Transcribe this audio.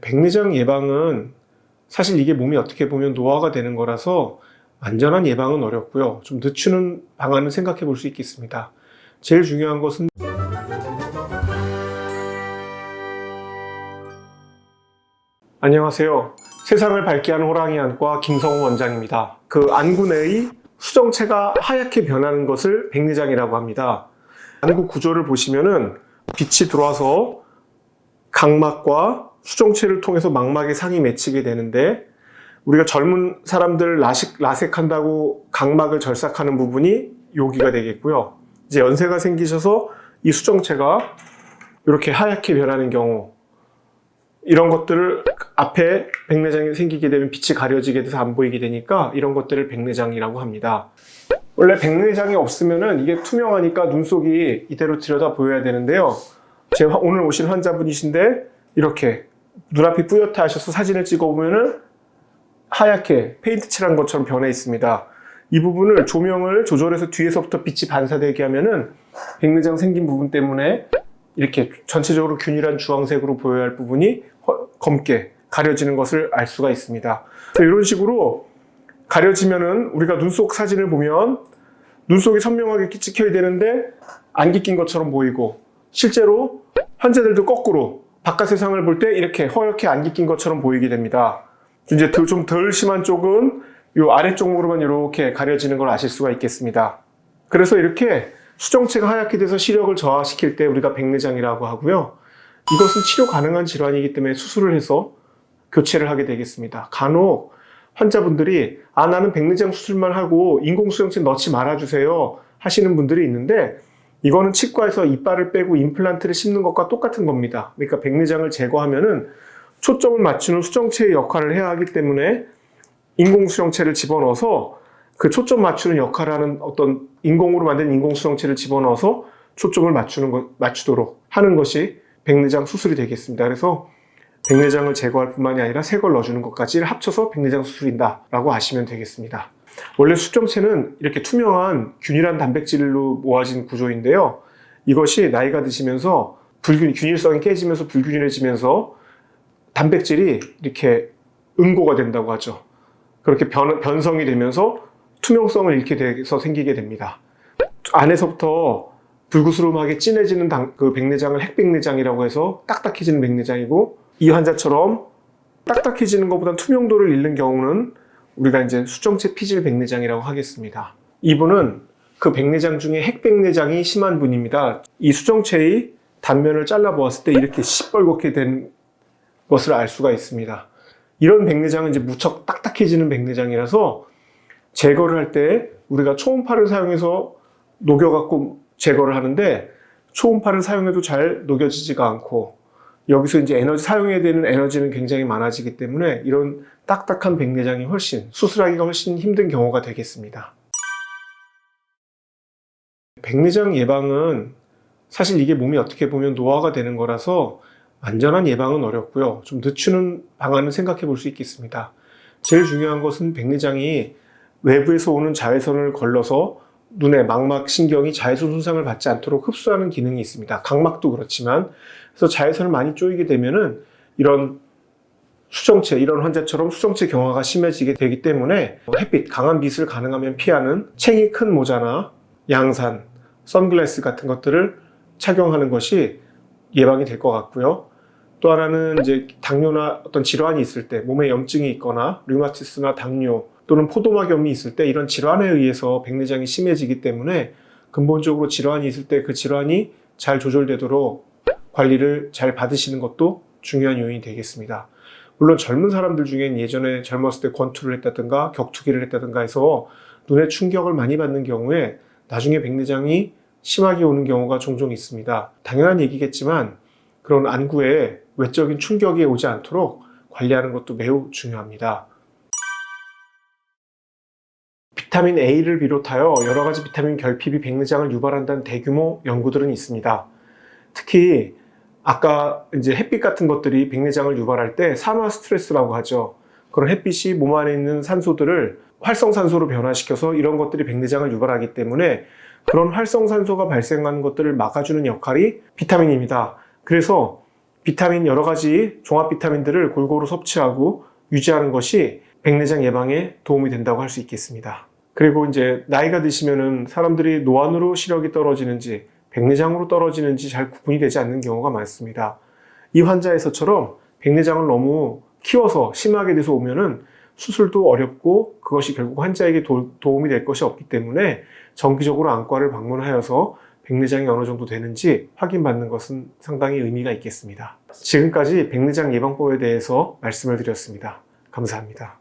백내장 예방은 사실 이게 몸이 어떻게 보면 노화가 되는 거라서 완전한 예방은 어렵고요. 좀 늦추는 방안을 생각해 볼 수 있겠습니다. 제일 중요한 것은 안녕하세요. 세상을 밝게 하는 호랑이 안과 김성우 원장입니다. 그 안구 내의 수정체가 하얗게 변하는 것을 백내장이라고 합니다. 안구 구조를 보시면은 빛이 들어와서 각막과 수정체를 통해서 망막에 상이 맺히게 되는데, 우리가 젊은 사람들 라섹한다고 각막을 절삭하는 부분이 여기가 되겠고요. 이제 연세가 생기셔서 이 수정체가 이렇게 하얗게 변하는 경우, 이런 것들을 앞에 백내장이 생기게 되면 빛이 가려지게 돼서 안 보이게 되니까 이런 것들을 백내장이라고 합니다. 원래 백내장이 없으면은 이게 투명하니까 눈속이 이대로 들여다 보여야 되는데요. 제가 오늘 오신 환자분이신데 이렇게 눈앞이 뿌옇다 하셔서 사진을 찍어보면은 하얗게 페인트 칠한 것처럼 변해 있습니다. 이 부분을 조명을 조절해서 뒤에서부터 빛이 반사되게 하면은 백내장 생긴 부분 때문에 이렇게 전체적으로 균일한 주황색으로 보여야 할 부분이 검게 가려지는 것을 알 수가 있습니다. 이런 식으로 가려지면은 우리가 눈속 사진을 보면 눈속이 선명하게 찍혀야 되는데 안 깃긴 것처럼 보이고, 실제로 환자들도 거꾸로 바깥 세상을 볼 때 이렇게 허옇게 안 깃긴 것처럼 보이게 됩니다. 이제 좀 덜 심한 쪽은 이 아래쪽으로만 이렇게 가려지는 걸 아실 수가 있겠습니다. 그래서 이렇게 수정체가 하얗게 돼서 시력을 저하시킬 때 우리가 백내장이라고 하고요. 이것은 치료 가능한 질환이기 때문에 수술을 해서 교체를 하게 되겠습니다. 간혹 환자분들이 나는 백내장 수술만 하고 인공수정체 넣지 말아주세요 하시는 분들이 있는데, 이거는 치과에서 이빨을 빼고 임플란트를 심는 것과 똑같은 겁니다. 그러니까 백내장을 제거하면은 초점을 맞추는 수정체의 역할을 해야 하기 때문에 인공수정체를 집어넣어서 그 초점 맞추는 역할을 하는 어떤 인공으로 만든 인공수정체를 집어넣어서 초점을 맞추도록 하는 것이 백내장 수술이 되겠습니다. 그래서 백내장을 제거할 뿐만이 아니라 새 걸 넣어주는 것까지를 합쳐서 백내장 수술인다 라고 아시면 되겠습니다. 원래 수정체는 이렇게 투명한 균일한 단백질로 모아진 구조인데요. 이것이 나이가 드시면서 균일성이 깨지면서 불균일해지면서 단백질이 이렇게 응고가 된다고 하죠. 그렇게 변성이 되면서 투명성을 잃게 돼서 생기게 됩니다. 안에서부터 불구스름하게 진해지는 그 백내장을 핵백내장이라고 해서 딱딱해지는 백내장이고, 이 환자처럼 딱딱해지는 것보다 투명도를 잃는 경우는 우리가 이제 수정체 피질 백내장이라고 하겠습니다. 이분은 그 백내장 중에 핵백내장이 심한 분입니다. 이 수정체의 단면을 잘라 보았을 때 이렇게 시뻘겋게 된 것을 알 수가 있습니다. 이런 백내장은 이제 무척 딱딱해지는 백내장이라서 제거를 할 때 우리가 초음파를 사용해서 녹여갖고 제거를 하는데, 초음파를 사용해도 잘 녹여지지가 않고, 여기서 이제 사용해야 되는 에너지는 굉장히 많아지기 때문에 이런 딱딱한 백내장이 수술하기가 훨씬 힘든 경우가 되겠습니다. 백내장 예방은 사실 이게 몸이 어떻게 보면 노화가 되는 거라서 완전한 예방은 어렵고요. 좀 늦추는 방안을 생각해 볼 수 있겠습니다. 제일 중요한 것은 백내장이 외부에서 오는 자외선을 걸러서 눈의 망막 신경이 자외선 손상을 받지 않도록 흡수하는 기능이 있습니다. 각막도 그렇지만. 그래서 자외선을 많이 쪼이게 되면은 이런 수정체, 이런 환자처럼 수정체 경화가 심해지게 되기 때문에 햇빛, 강한 빛을 가능하면 피하는 챙이 큰 모자나 양산, 선글라스 같은 것들을 착용하는 것이 예방이 될 것 같고요. 또 하나는 이제 당뇨나 어떤 질환이 있을 때, 몸에 염증이 있거나 류마티스나 당뇨 또는 포도막염이 있을 때 이런 질환에 의해서 백내장이 심해지기 때문에 근본적으로 질환이 있을 때 그 질환이 잘 조절되도록 관리를 잘 받으시는 것도 중요한 요인이 되겠습니다. 물론 젊은 사람들 중엔 예전에 젊었을 때 권투를 했다든가 격투기를 했다든가 해서 눈에 충격을 많이 받는 경우에 나중에 백내장이 심하게 오는 경우가 종종 있습니다. 당연한 얘기겠지만 그런 안구에 외적인 충격이 오지 않도록 관리하는 것도 매우 중요합니다. 비타민 A를 비롯하여 여러 가지 비타민 결핍이 백내장을 유발한다는 대규모 연구들은 있습니다. 특히 아까 이제 햇빛 같은 것들이 백내장을 유발할 때 산화 스트레스라고 하죠. 그런 햇빛이 몸 안에 있는 산소들을 활성산소로 변화시켜서 이런 것들이 백내장을 유발하기 때문에 그런 활성산소가 발생하는 것들을 막아주는 역할이 비타민입니다. 그래서 비타민 여러 가지 종합 비타민들을 골고루 섭취하고 유지하는 것이 백내장 예방에 도움이 된다고 할 수 있겠습니다. 그리고 이제 나이가 드시면은 사람들이 노안으로 시력이 떨어지는지 백내장으로 떨어지는지 잘 구분이 되지 않는 경우가 많습니다. 이 환자에서처럼 백내장을 너무 키워서 심하게 돼서 오면은 수술도 어렵고 그것이 결국 환자에게 도움이 될 것이 없기 때문에 정기적으로 안과를 방문하여서 백내장이 어느 정도 되는지 확인받는 것은 상당히 의미가 있겠습니다. 지금까지 백내장 예방법에 대해서 말씀을 드렸습니다. 감사합니다.